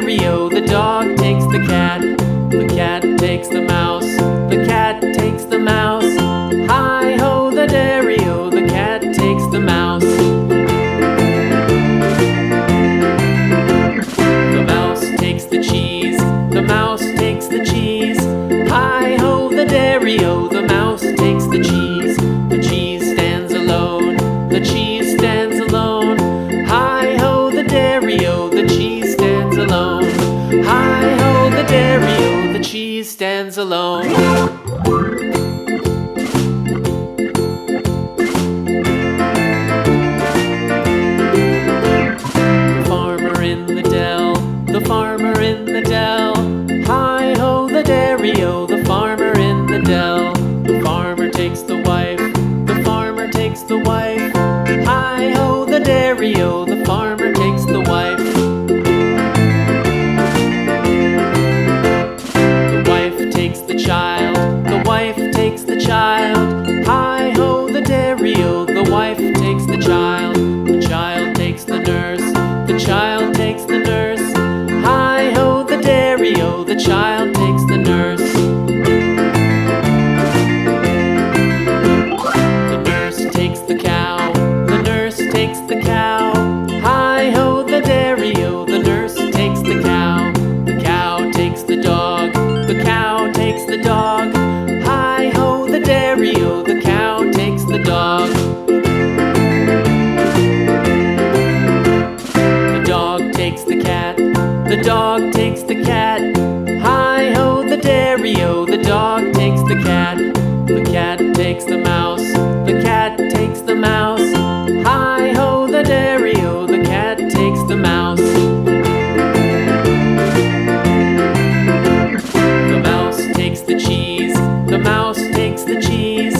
dairy-o, the dog takes the cat. The cat takes the mouse. The cat takes the mouse. Hi-ho, the dairy-o, the cat takes the mouse. The mouse takes the cheese. The mouse takes the cheese. Hi-ho, the dairy-o, the mouse takes the cheese. The cheese stands alone. The cheese stands alone. Hi-ho, the dairy-o, the cheese stands alone. Hi-ho, the dairy-o, the cheese stands alone. The farmer in the dell. Hi-ho, the dairy-o, the farmer in the dell. The farmer takes the wife. The farmer takes the wife. Hi-ho, the dairy-o, the farmer takes the wife. The wife takes the child. The wife takes the child. Hi-ho, the dairy-o, the wife takes the child. The child takes the nurse. The child takes the nurse. Hi-ho, the dairy-o, the child takes the nurse. The nurse takes the cow. The nurse takes the cow. Hi-ho, the dairy-o, the nurse takes the cow. The cow takes the dog. The cow takes the dog. Hi-ho, the dairy-o, the cow takes the dog. The dog takes the cat. The dog takes the cat. Hi-ho, the dairy-o, the dog takes the cat. The cat takes the mouse. The cat takes the mouse. Hi-ho, the dairy-o, the cat takes the mouse. The mouse takes the cheese. The mouse takes the cheese.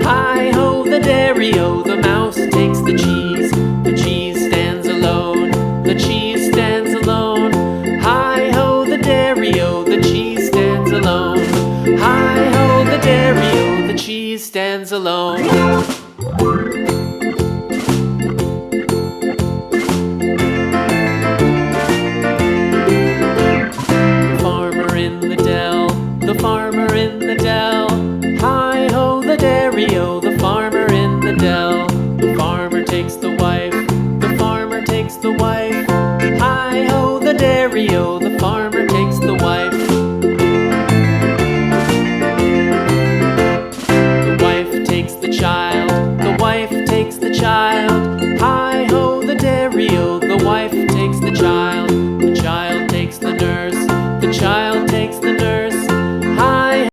Hi-ho, the dairy-o, the mouse takes the cheese. The cheese stands alone. The cheese stands alone. Hi-ho, the dairy-o, the cheese stands alone. Hi-ho, the dairy-o, the cheese stands alone.